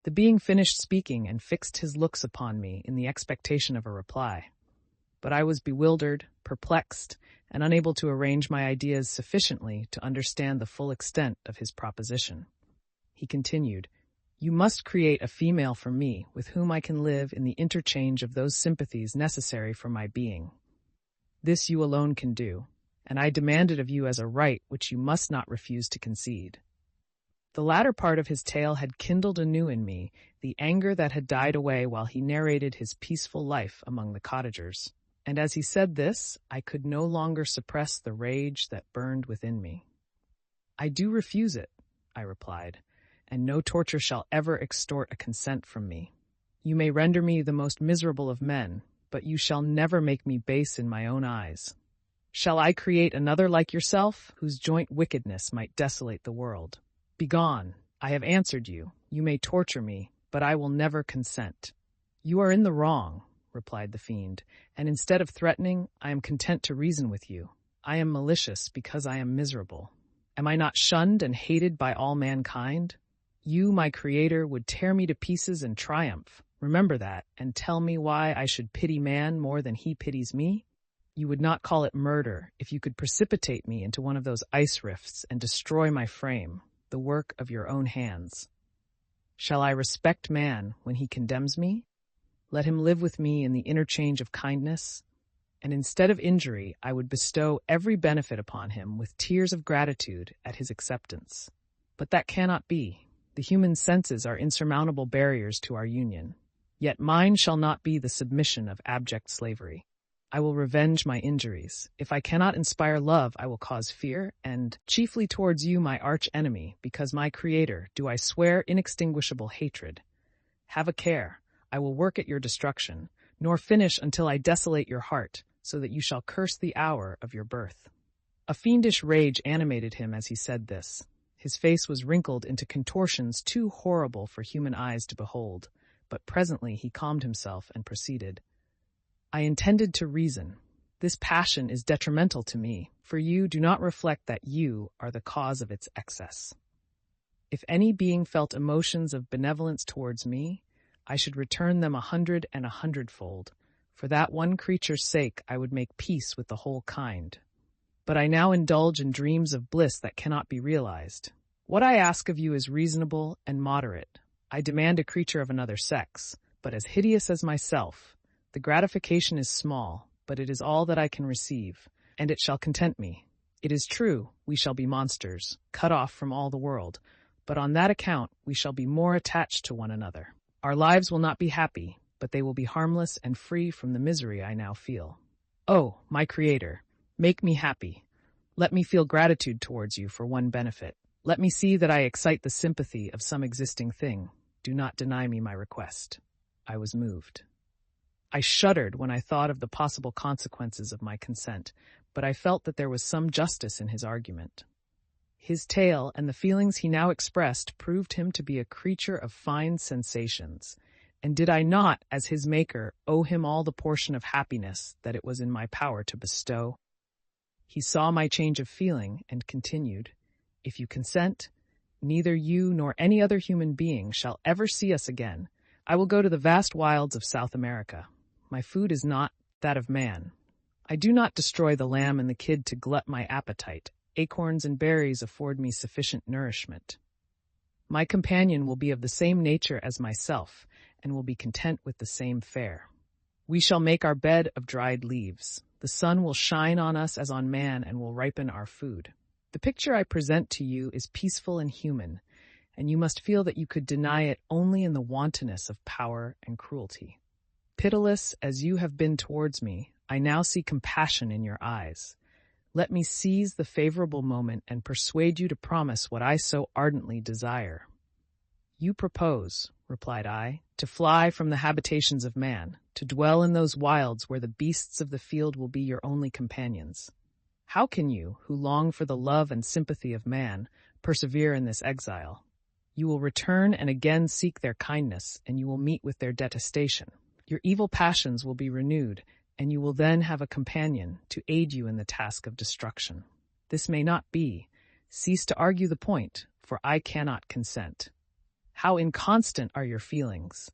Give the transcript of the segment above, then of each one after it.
The being finished speaking and fixed his looks upon me in the expectation of a reply. But I was bewildered, perplexed, and unable to arrange my ideas sufficiently to understand the full extent of his proposition. He continued, "You must create a female for me with whom I can live in the interchange of those sympathies necessary for my being. This you alone can do, and I demand it of you as a right which you must not refuse to concede." The latter part of his tale had kindled anew in me the anger that had died away while he narrated his peaceful life among the cottagers, and as he said this, I could no longer suppress the rage that burned within me. "I do refuse it," I replied, "and no torture shall ever extort a consent from me. You may render me the most miserable of men, but you shall never make me base in my own eyes. Shall I create another like yourself, whose joint wickedness might desolate the world? Begone, I have answered you. You may torture me, but I will never consent." "You are in the wrong," replied the fiend, "and instead of threatening, I am content to reason with you. I am malicious because I am miserable. Am I not shunned and hated by all mankind? You, my creator, would tear me to pieces and triumph. Remember that, and tell me why I should pity man more than he pities me? You would not call it murder if you could precipitate me into one of those ice rifts and destroy my frame, the work of your own hands. Shall I respect man when he condemns me? Let him live with me in the interchange of kindness, and instead of injury, I would bestow every benefit upon him with tears of gratitude at his acceptance. But that cannot be. The human senses are insurmountable barriers to our union. Yet mine shall not be the submission of abject slavery. I will revenge my injuries. If I cannot inspire love, I will cause fear, and chiefly towards you, my arch enemy, because my creator, do I swear inextinguishable hatred. Have a care. I will work at your destruction, nor finish until I desolate your heart, so that you shall curse the hour of your birth." A fiendish rage animated him as he said this. His face was wrinkled into contortions too horrible for human eyes to behold, but presently he calmed himself and proceeded. "I intended to reason. This passion is detrimental to me, for you do not reflect that you are the cause of its excess. If any being felt emotions of benevolence towards me, I should return them 100 and 100-fold. For that one creature's sake, I would make peace with the whole kind. But I now indulge in dreams of bliss that cannot be realized. What I ask of you is reasonable and moderate. I demand a creature of another sex, but as hideous as myself. The gratification is small, but it is all that I can receive, and it shall content me. It is true, we shall be monsters, cut off from all the world, but on that account we shall be more attached to one another. Our lives will not be happy, but they will be harmless and free from the misery I now feel. Oh, my Creator, make me happy. Let me feel gratitude towards you for one benefit. Let me see that I excite the sympathy of some existing thing. Do not deny me my request." I was moved. I shuddered when I thought of the possible consequences of my consent, but I felt that there was some justice in his argument. His tale and the feelings he now expressed proved him to be a creature of fine sensations, and did I not, as his maker, owe him all the portion of happiness that it was in my power to bestow? He saw my change of feeling and continued, "If you consent, neither you nor any other human being shall ever see us again. I will go to the vast wilds of South America. My food is not that of man. I do not destroy the lamb and the kid to glut my appetite. Acorns and berries afford me sufficient nourishment. My companion will be of the same nature as myself, and will be content with the same fare. We shall make our bed of dried leaves. The sun will shine on us as on man and will ripen our food. The picture I present to you is peaceful and human, and you must feel that you could deny it only in the wantonness of power and cruelty. Pitiless as you have been towards me, I now see compassion in your eyes. Let me seize the favorable moment and persuade you to promise what I so ardently desire." "You propose," replied I, "to fly from the habitations of man, to dwell in those wilds where the beasts of the field will be your only companions. How can you, who long for the love and sympathy of man, persevere in this exile? You will return and again seek their kindness, and you will meet with their detestation. Your evil passions will be renewed, and you will then have a companion to aid you in the task of destruction. This may not be. Cease to argue the point, for I cannot consent. How inconstant are your feelings?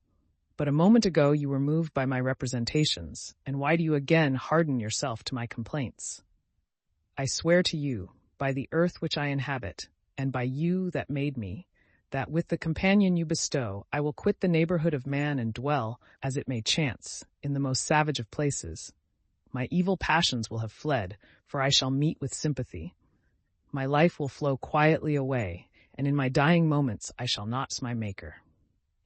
But a moment ago you were moved by my representations, and why do you again harden yourself to my complaints? I swear to you, by the earth which I inhabit, and by you that made me, that with the companion you bestow, I will quit the neighborhood of man and dwell, as it may chance, in the most savage of places. My evil passions will have fled, for I shall meet with sympathy. My life will flow quietly away, and in my dying moments I shall not see my Maker.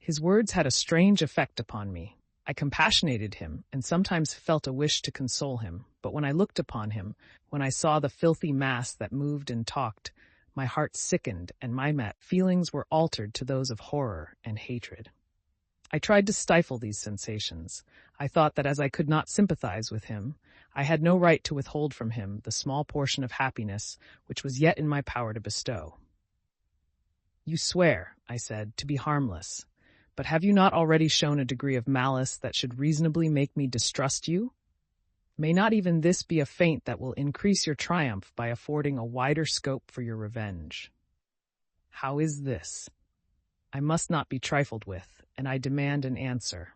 His words had a strange effect upon me. I compassionated him, and sometimes felt a wish to console him, but when I looked upon him, when I saw the filthy mass that moved and talked, my heart sickened, and my feelings were altered to those of horror and hatred. I tried to stifle these sensations. I thought that as I could not sympathize with him, I had no right to withhold from him the small portion of happiness which was yet in my power to bestow. You swear, I said, to be harmless, but have you not already shown a degree of malice that should reasonably make me distrust you? May not even this be a feint that will increase your triumph by affording a wider scope for your revenge? How is this? I must not be trifled with, and I demand an answer.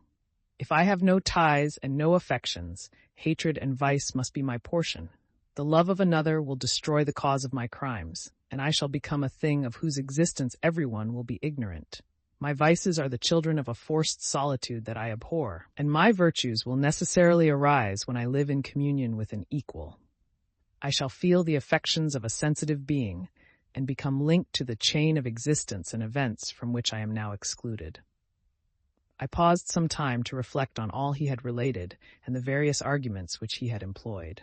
If I have no ties and no affections, hatred and vice must be my portion. The love of another will destroy the cause of my crimes, and I shall become a thing of whose existence everyone will be ignorant. My vices are the children of a forced solitude that I abhor, and my virtues will necessarily arise when I live in communion with an equal. I shall feel the affections of a sensitive being, and become linked to the chain of existence and events from which I am now excluded. I paused some time to reflect on all he had related and the various arguments which he had employed.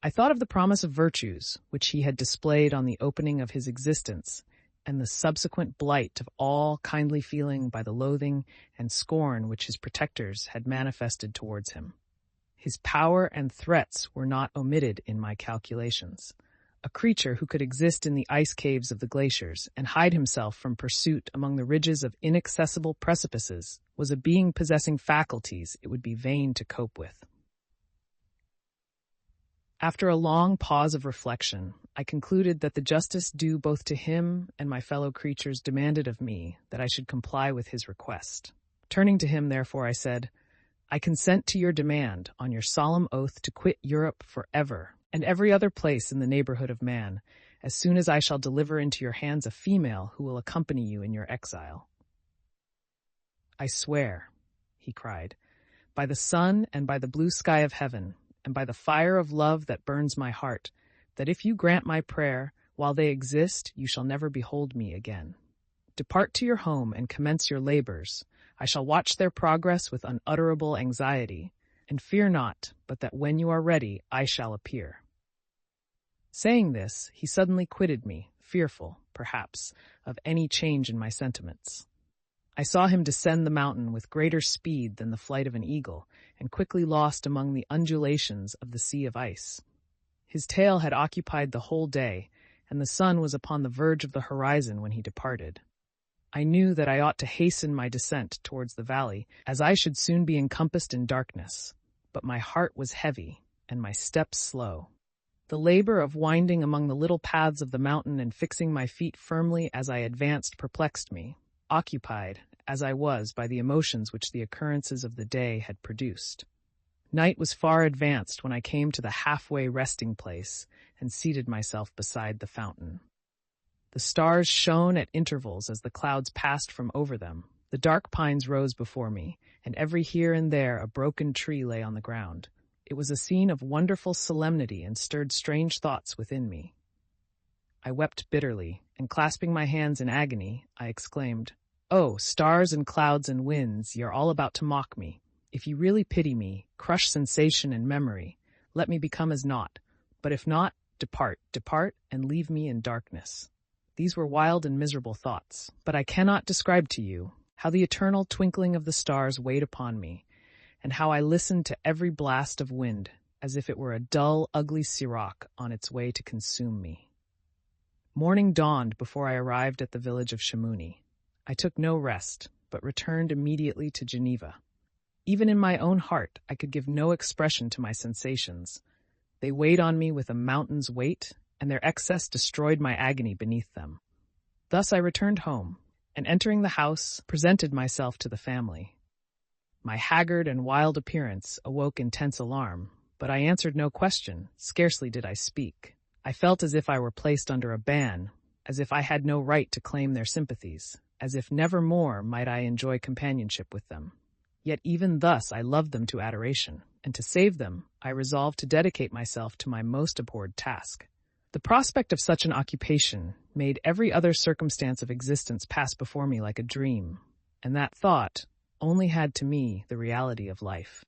I thought of the promise of virtues which he had displayed on the opening of his existence, and the subsequent blight of all kindly feeling by the loathing and scorn which his protectors had manifested towards him. His power and threats were not omitted in my calculations. A creature who could exist in the ice caves of the glaciers and hide himself from pursuit among the ridges of inaccessible precipices was a being possessing faculties it would be vain to cope with. After a long pause of reflection, I concluded that the justice due both to him and my fellow creatures demanded of me that I should comply with his request. Turning to him, therefore, I said, I consent to your demand on your solemn oath to quit Europe forever and every other place in the neighborhood of man, as soon as I shall deliver into your hands a female who will accompany you in your exile. I swear, he cried, by the sun and by the blue sky of heaven, and by the fire of love that burns my heart, that if you grant my prayer, while they exist, you shall never behold me again. Depart to your home and commence your labors. I shall watch their progress with unutterable anxiety, and fear not, but that when you are ready, I shall appear. Saying this, he suddenly quitted me, fearful, perhaps, of any change in my sentiments. I saw him descend the mountain with greater speed than the flight of an eagle, and quickly lost among the undulations of the sea of ice. His tale had occupied the whole day, and the sun was upon the verge of the horizon when he departed. I knew that I ought to hasten my descent towards the valley, as I should soon be encompassed in darkness, but my heart was heavy, and my steps slow. The labor of winding among the little paths of the mountain and fixing my feet firmly as I advanced perplexed me, occupied, as I was, by the emotions which the occurrences of the day had produced. Night was far advanced when I came to the halfway resting place and seated myself beside the fountain. The stars shone at intervals as the clouds passed from over them. The dark pines rose before me, and every here and there a broken tree lay on the ground. It was a scene of wonderful solemnity and stirred strange thoughts within me. I wept bitterly, and clasping my hands in agony, I exclaimed, "Oh, stars and clouds and winds, ye are all about to mock me. If you really pity me, crush sensation and memory. Let me become as naught. But if not, depart, and leave me in darkness." These were wild and miserable thoughts, but I cannot describe to you how the eternal twinkling of the stars weighed upon me, and how I listened to every blast of wind, as if it were a dull, ugly siroc on its way to consume me. Morning dawned before I arrived at the village of Chamouni. I took no rest, but returned immediately to Geneva. Even in my own heart, I could give no expression to my sensations. They weighed on me with a mountain's weight, and their excess destroyed my agony beneath them. Thus I returned home, and entering the house, presented myself to the family. My haggard and wild appearance awoke intense alarm, but I answered no question, scarcely did I speak. I felt as if I were placed under a ban, as if I had no right to claim their sympathies, as if never more might I enjoy companionship with them. Yet even thus I loved them to adoration, and to save them, I resolved to dedicate myself to my most abhorred task. The prospect of such an occupation made every other circumstance of existence pass before me like a dream, and that thought only had to me the reality of life.